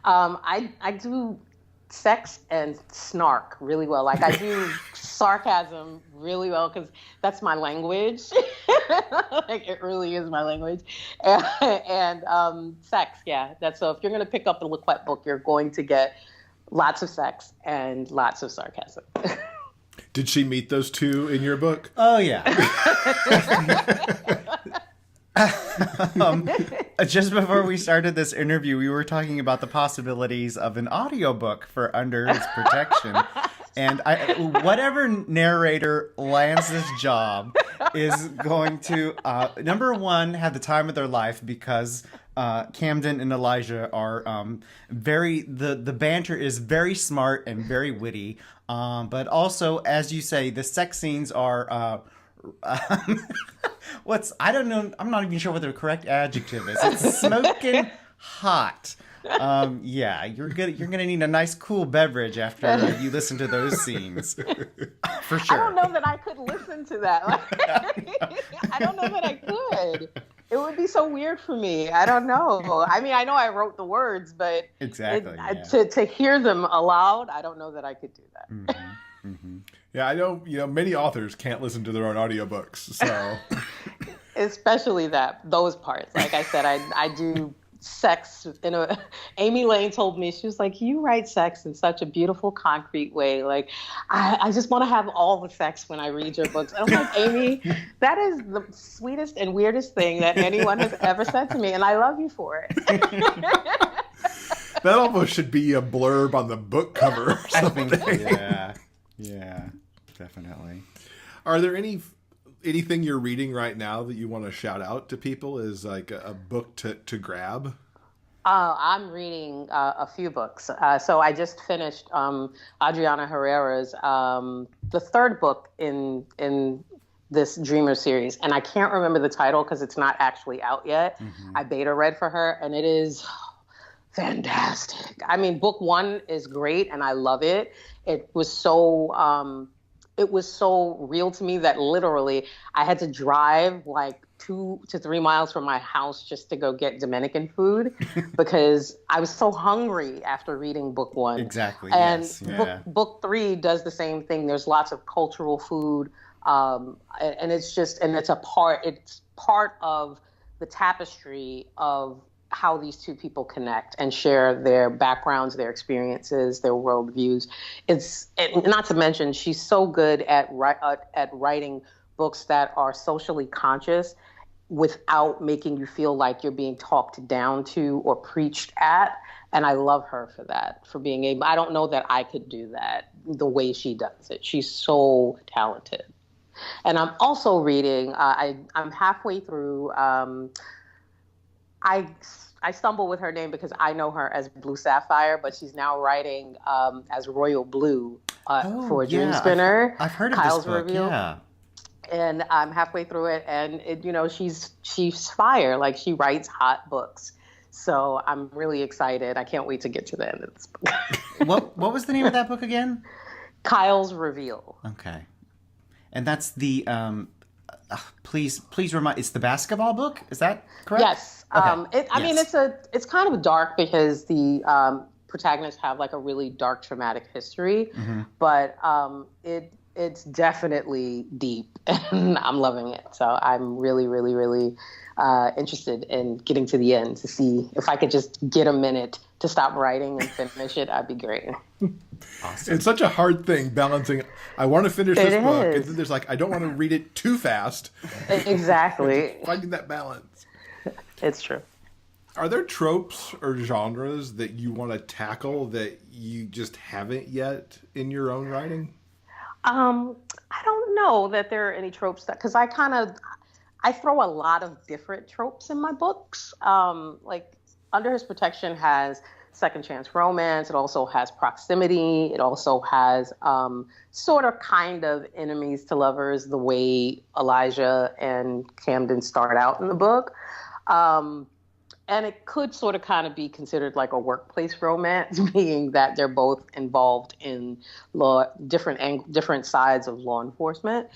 I do sex and snark really well. Like I do sarcasm really well because that's my language. Like it really is my language. And sex, yeah. That's so if you're going to pick up the LaQuette book, you're going to get lots of sex and lots of sarcasm. Did she meet those two in your book? Oh, yeah. Just before we started this interview, we were talking about the possibilities of an audiobook for Under His Protection. And whatever narrator lands this job is going to, number one, have the time of their life because Camden and Elijah are the banter is very smart and very witty. But also, as you say, the sex scenes are I don't know. I'm not even sure what the correct adjective is. It's smoking hot. Yeah, you're gonna need a nice cool beverage after you listen to those scenes, for sure. I don't know that I could listen to that. I don't know that I could. It would be so weird for me. I don't know. I mean, I know I wrote the words, but exactly to hear them aloud, I don't know that I could do that. Mm-hmm. Mm-hmm. Yeah, I know. Many authors can't listen to their own audiobooks, so especially those parts. Like I said, I do sex Amy Lane told me, she was like, you write sex in such a beautiful, concrete way. Like, I just want to have all the sex when I read your books. And I'm like, Amy, that is the sweetest and weirdest thing that anyone has ever said to me, and I love you for it. That almost should be a blurb on the book cover or something. Yeah, definitely. Are there anything you're reading right now that you want to shout out to people as like a book to grab? I'm reading a few books. So I just finished Adriana Herrera's the third book in this Dreamer series, and I can't remember the title because it's not actually out yet. Mm-hmm. I beta read for her, and it is fantastic. I mean, book one is great, and I love it. It was so real to me that literally I had to drive like 2 to 3 miles from my house just to go get Dominican food because I was so hungry after reading book one. Exactly. And yes. Book three does the same thing. There's lots of cultural food. And it's part of the tapestry of how these two people connect and share their backgrounds, their experiences, their worldviews. Not to mention, she's so good at writing books that are socially conscious without making you feel like you're being talked down to or preached at. And I love her for that, for being able. I don't know that I could do that the way she does it. She's so talented. And I'm also reading. I'm halfway through. I stumble with her name because I know her as Blue Sapphire, but she's now writing as Royal Blue for Dream Spinner. I've heard of Kyle's this book. Reveal. Yeah. And I'm halfway through it, and she's fire. Like, she writes hot books. So I'm really excited. I can't wait to get to the end of this book. What was the name of that book again? Kyle's Reveal. Okay. And that's the please remind, it's the basketball book, is that correct? Yes. Okay. I mean, it's kind of dark because the protagonists have like a really dark traumatic history, but it's definitely deep, and I'm loving it. So I'm really, really, really interested in getting to the end to see if I could just get a minute to stop writing and finish it. That'd be great. Awesome. It's such a hard thing balancing. I want to finish this book, and is. then there's like I don't want to read it too fast. Exactly. Finding that balance. It's true. Are there tropes or genres that you want to tackle that you just haven't yet in your own writing? I don't know that there are any tropes that, because I throw a lot of different tropes in my books. Like Under His Protection has second chance romance. It also has proximity. It also has sort of kind of enemies to lovers, the way Elijah and Camden start out in the book. And it could sort of kind of be considered like a workplace romance, meaning that they're both involved in different sides of law enforcement.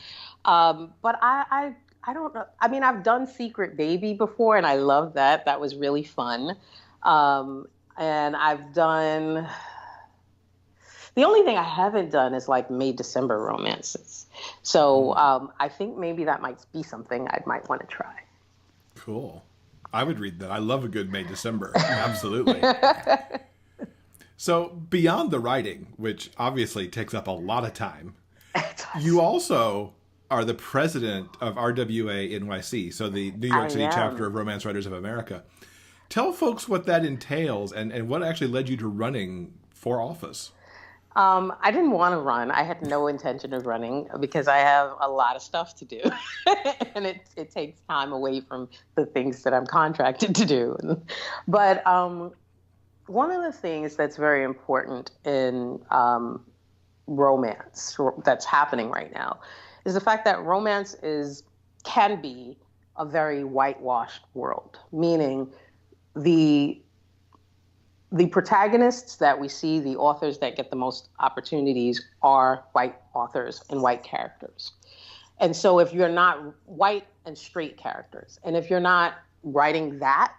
But I don't know. I mean, I've done Secret Baby before, and I love that. That was really fun. And I've done. The only thing I haven't done is like May December romances. So I think maybe that might be something I might want to try. Cool. I would read that. I love a good May December. Absolutely. So beyond the writing, which obviously takes up a lot of time, you also are the president of RWA NYC, so the New York City chapter of Romance Writers of America. Tell folks what that entails and what actually led you to running for office. I didn't want to run. I had no intention of running because I have a lot of stuff to do. And it takes time away from the things that I'm contracted to do. But one of the things that's very important in romance that's happening right now is the fact that romance can be a very whitewashed world, meaning the protagonists that we see, the authors that get the most opportunities, are white authors and white characters. And so if you're not white and straight characters, and if you're not writing that,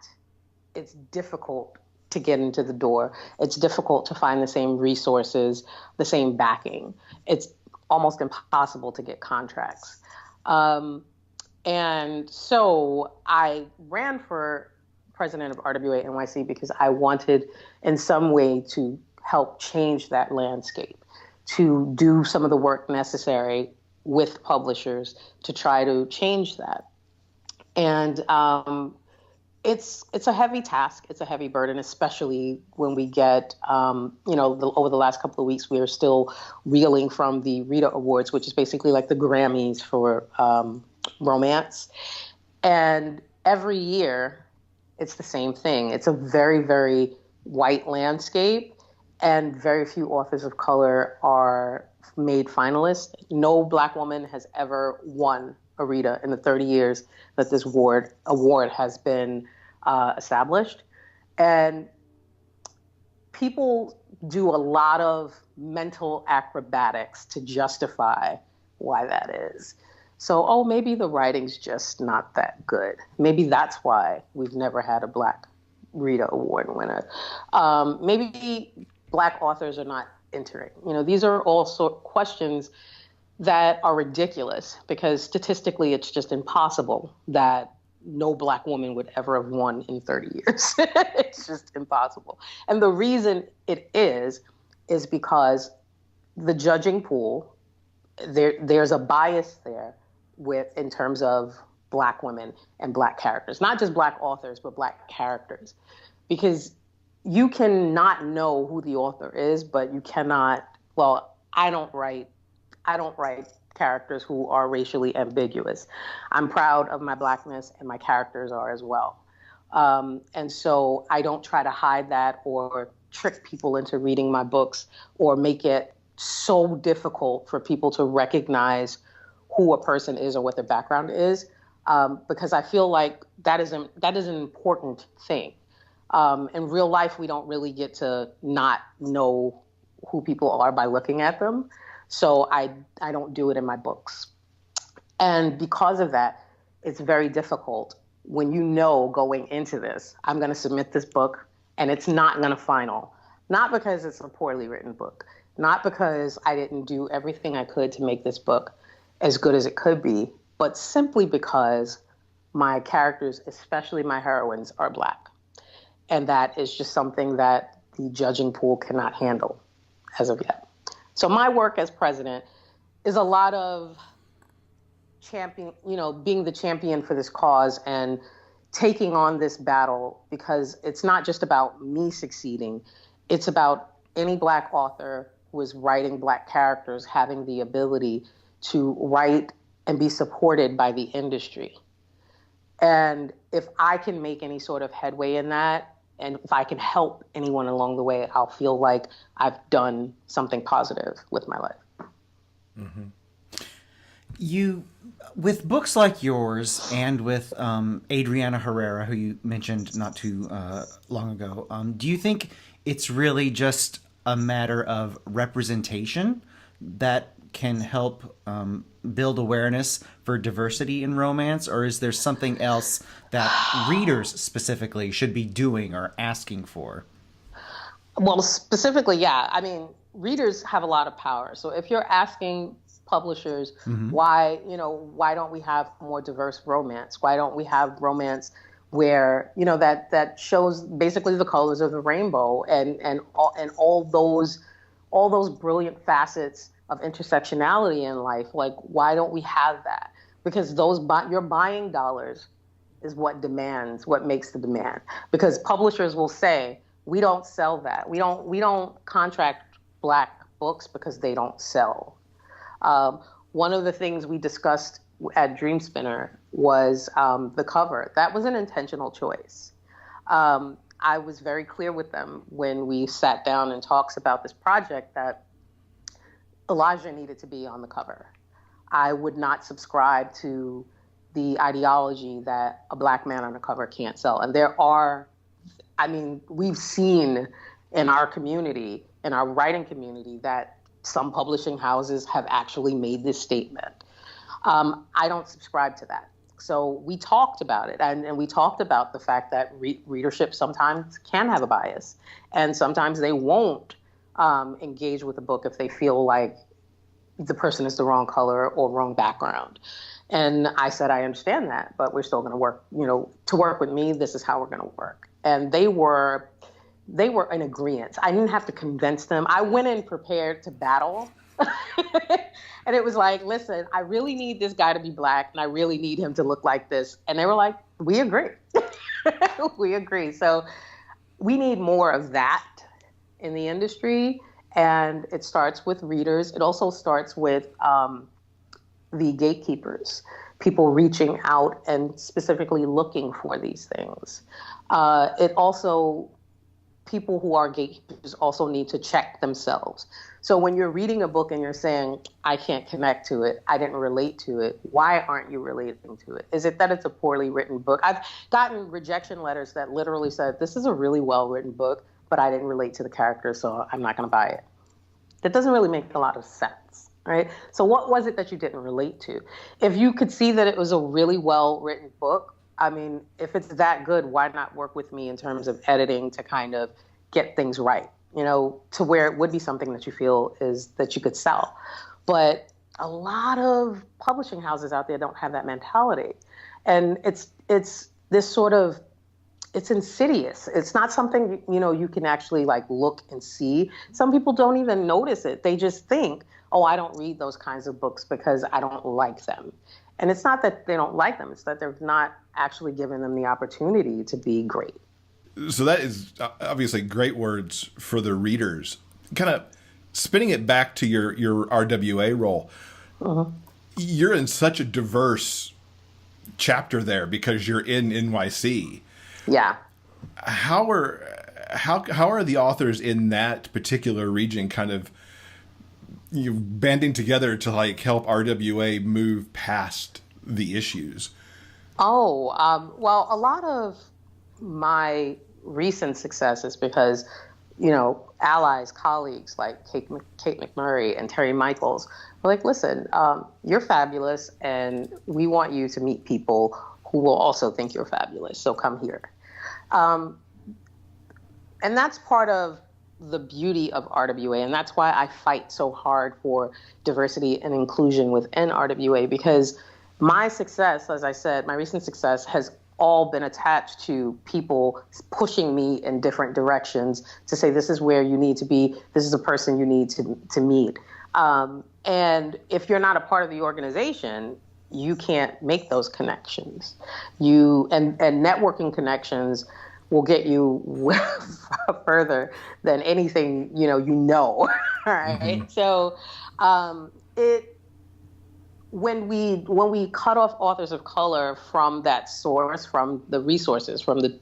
it's difficult to get into the door. It's difficult to find the same resources, the same backing. It's almost impossible to get contracts. And so I ran for president of RWA NYC because I wanted in some way to help change that landscape, to do some of the work necessary with publishers to try to change that. And it's a heavy task. It's a heavy burden, especially when we get, over the last couple of weeks, we are still reeling from the Rita Awards, which is basically like the Grammys for romance. And every year, it's the same thing. It's a very, very white landscape, and very few authors of color are made finalists. No Black woman has ever won a Rita in the 30 years that this award has been established. And people do a lot of mental acrobatics to justify why that is. So, maybe the writing's just not that good. Maybe that's why we've never had a Black Rita Award winner. Maybe Black authors are not entering. These are all questions that are ridiculous because statistically it's just impossible that no Black woman would ever have won in 30 years. It's just impossible. And the reason it is because the judging pool, there's a bias there in terms of Black women and Black characters, not just Black authors, but Black characters, because you can not know who the author is, but you cannot. Well, I don't write characters who are racially ambiguous. I'm proud of my Blackness, and my characters are as well. And so I don't try to hide that or trick people into reading my books or make it so difficult for people to recognize who a person is or what their background is, because I feel like that is an important thing. In real life, we don't really get to not know who people are by looking at them. So I don't do it in my books. And because of that, it's very difficult when you know going into this, I'm going to submit this book and it's not going to final. Not because it's a poorly written book, not because I didn't do everything I could to make this book as good as it could be, but simply because my characters, especially my heroines, are Black. And that is just something that the judging pool cannot handle as of yet. So my work as president is a lot of being the champion for this cause and taking on this battle, because it's not just about me succeeding. It's about any Black author who is writing Black characters having the ability to write and be supported by the industry. And if I can make any sort of headway in that, and if I can help anyone along the way, I'll feel like I've done something positive with my life. Mm-hmm. With books like yours and with Adriana Herrera, who you mentioned not too long ago, do you think it's really just a matter of representation that can help build awareness for diversity in romance, or is there something else that readers specifically should be doing or asking for? Well, specifically, yeah. I mean, readers have a lot of power. So if you're asking publishers, why don't we have more diverse romance? Why don't we have romance where, that shows basically the colors of the rainbow and all those brilliant facets of intersectionality in life? Like, why don't we have that? Because your buying dollars is what makes the demand. Because publishers will say, we don't sell that. We don't contract Black books because they don't sell. One of the things we discussed at Dream Spinner was the cover. That was an intentional choice. I was very clear with them when we sat down and talked about this project that Elijah needed to be on the cover. I would not subscribe to the ideology that a Black man on a cover can't sell. And we've seen in our community, in our writing community, that some publishing houses have actually made this statement. I don't subscribe to that. So we talked about it, and we talked about the fact that readership sometimes can have a bias, and sometimes they won't engage with a book if they feel like the person is the wrong color or wrong background. And I said, I understand that, but we're still going to work, to work with me, this is how we're going to work. And they were in agreement. I didn't have to convince them. I went in prepared to battle. And it was like, listen, I really need this guy to be Black, and I really need him to look like this. And they were like, we agree. We agree. So we need more of that in the industry. And it starts with readers. It also starts with the gatekeepers, people reaching out and specifically looking for these things. People who are gatekeepers also need to check themselves. So when you're reading a book and you're saying, I can't connect to it, I didn't relate to it, why aren't you relating to it? Is it that it's a poorly written book? I've gotten rejection letters that literally said, this is a really well-written book, but I didn't relate to the character, so I'm not going to buy it. That doesn't really make a lot of sense, right? So what was it that you didn't relate to? If you could see that it was a really well-written book, if it's that good, why not work with me in terms of editing to kind of get things right, to where it would be something that you feel is that you could sell. But a lot of publishing houses out there don't have that mentality. And it's this sort of, it's insidious. It's not something, you can actually look and see. Some people don't even notice it. They just think, oh, I don't read those kinds of books because I don't like them. And it's not that they don't like them, it's that they're not actually giving them the opportunity to be great. So that is obviously great words for the readers. Kind of spinning it back to your RWA role, you're in such a diverse chapter there because you're in NYC. Yeah. How are the authors in that particular region kind of banding together to help RWA move past the issues? Well, a lot of my recent success is because, allies, colleagues like Kate McMurray and Terry Michaels were like, listen, you're fabulous, and we want you to meet people who will also think you're fabulous, so come here. And that's part of the beauty of RWA, and that's why I fight so hard for diversity and inclusion within RWA, because my success, as I said, my recent success has all been attached to people pushing me in different directions to say, this is where you need to be, this is the person you need to meet. And if you're not a part of the organization, you can't make those connections. And networking connections will get you further than anything all right? Mm-hmm. So when we cut off authors of color from that source, from the resources, from the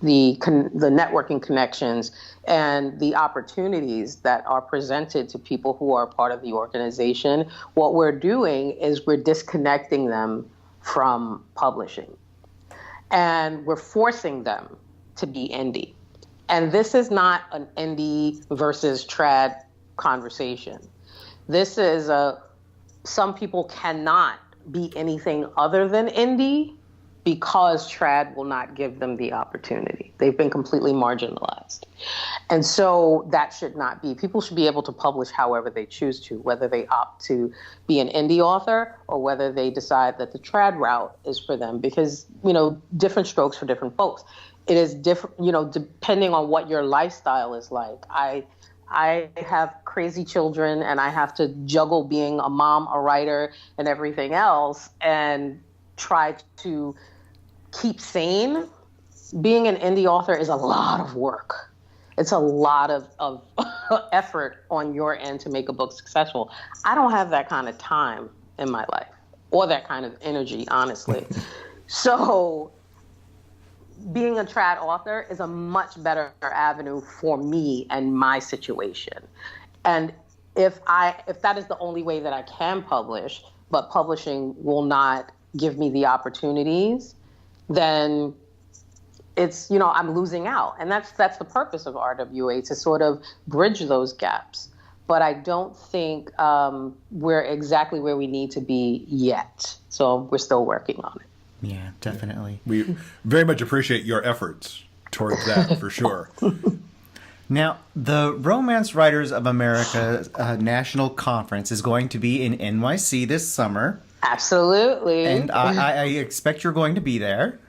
networking connections and the opportunities that are presented to people who are part of the organization, what we're doing is we're disconnecting them from publishing. And we're forcing them to be indie. And this is not an indie versus trad conversation. This is some people cannot be anything other than indie because trad will not give them the opportunity. They've been completely marginalized. And so that should not be. People should be able to publish however they choose to, whether they opt to be an indie author or whether they decide that the trad route is for them, because, different strokes for different folks. It is different, depending on what your lifestyle is like. I have crazy children and I have to juggle being a mom, a writer, and everything else, and try to keep sane. Being an indie author is a lot of work. It's a lot of effort on your end to make a book successful. I don't have that kind of time in my life or that kind of energy, honestly. So being a trad author is a much better avenue for me and my situation. And if that is the only way that I can publish, but publishing will not give me the opportunities, then it's, I'm losing out. And that's the purpose of RWA, to sort of bridge those gaps. But I don't think we're exactly where we need to be yet. So we're still working on it. Yeah, definitely. We very much appreciate your efforts towards that, for sure. Now, the Romance Writers of America National Conference is going to be in NYC this summer. Absolutely. And I expect you're going to be there.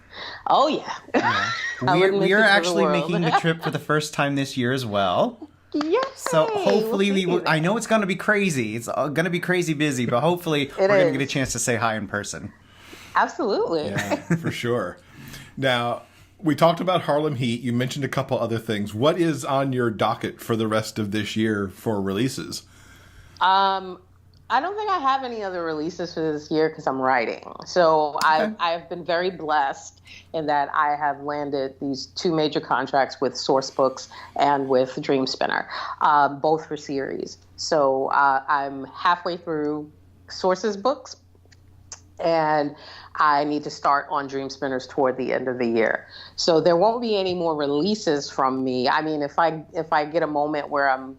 Oh, yeah. We are actually making the trip for the first time this year as well. Yay! So hopefully I know it's going to be crazy. It's going to be crazy busy, but hopefully we're going to get a chance to say hi in person. Absolutely. Yeah, for sure. Now, we talked about Harlem Heat. You mentioned a couple other things. What is on your docket for the rest of this year for releases? I don't think I have any other releases for this year because I'm writing. So okay. I've been very blessed in that I have landed these 2 major contracts with Source Books and with Dream Spinner, both for series. So I'm halfway through Source's books, and I need to start on Dream Spinners toward the end of the year. So there won't be any more releases from me. I mean, if I get a moment where I'm,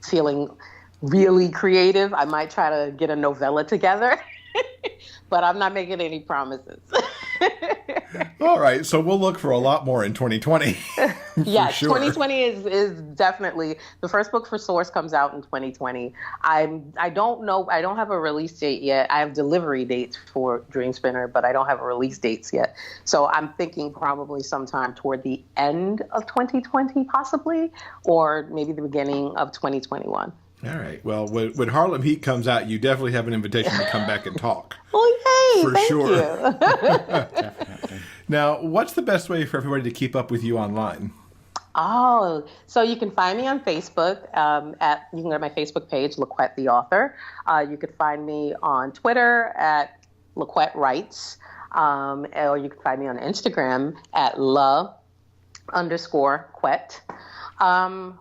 feeling really creative, I might try to get a novella together, but I'm not making any promises. All right, so we'll look for a lot more in 2020. Yes, sure. 2020 is definitely, the first book for Source comes out in 2020. I don't know, I don't have a release date yet. I have delivery dates for Dream Spinner, but I don't have a release dates yet. So I'm thinking probably sometime toward the end of 2020 possibly, or maybe the beginning of 2021. All right. Well, when Harlem Heat comes out, you definitely have an invitation to come back and talk. Oh, yay! For Thank sure. You. Definitely. Now, what's the best way for everybody to keep up with you online? Oh, so you can find me on Facebook. You can go to my Facebook page, LaQuette the author. You could find me on Twitter at LaQuette Writes, or you can find me on Instagram at _Quette.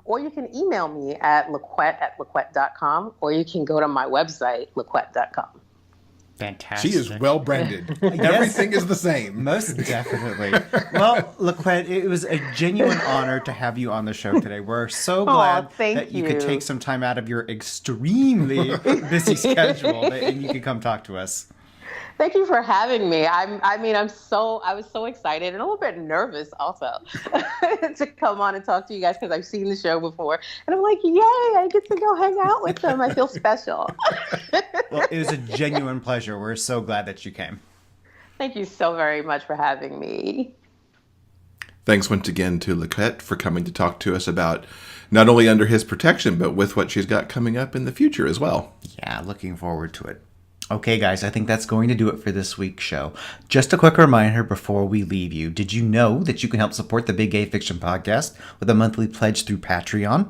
Or you can email me at LaQuette@LaQuette.com, or you can go to my website, LaQuette.com. Fantastic. She is well branded. Everything is the same. Most definitely. Well, LaQuette, it was a genuine honor to have you on the show today. We're so glad that you could take some time out of your extremely busy schedule and you could come talk to us. Thank you for having me. I was so excited and a little bit nervous also to come on and talk to you guys because I've seen the show before. And I'm like, yay, I get to go hang out with them. I feel special. Well, it was a genuine pleasure. We're so glad that you came. Thank you so very much for having me. Thanks once again to LaQuette for coming to talk to us about not only Under His Protection, but with what she's got coming up in the future as well. Yeah, looking forward to it. Okay, guys, I think that's going to do it for this week's show. Just a quick reminder before we leave you. Did you know that you can help support the Big Gay Fiction Podcast with a monthly pledge through Patreon?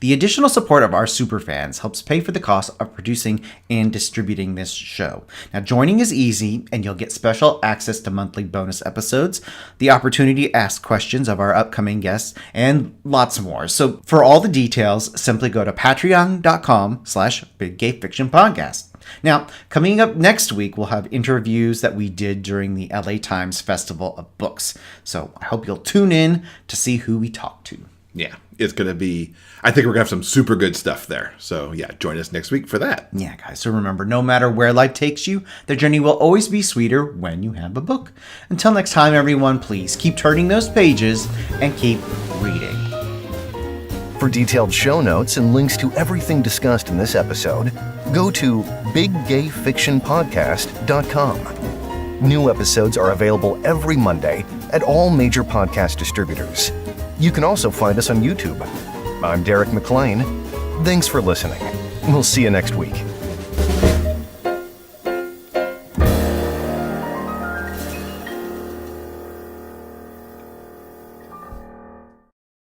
The additional support of our superfans helps pay for the cost of producing and distributing this show. Now, joining is easy, and you'll get special access to monthly bonus episodes, the opportunity to ask questions of our upcoming guests, and lots more. So for all the details, simply go to patreon.com/biggayfictionpodcast. Now, coming up next week, we'll have interviews that we did during the LA Times Festival of Books. So I hope you'll tune in to see who we talk to. Yeah, it's going to be, I think we're going to have some super good stuff there. So yeah, join us next week for that. Yeah, guys. So remember, no matter where life takes you, the journey will always be sweeter when you have a book. Until next time, everyone, please keep turning those pages and keep reading. For detailed show notes and links to everything discussed in this episode, go to biggayfictionpodcast.com. New episodes are available every Monday at all major podcast distributors. You can also find us on YouTube. I'm Derek McLean. Thanks for listening. We'll see you next week.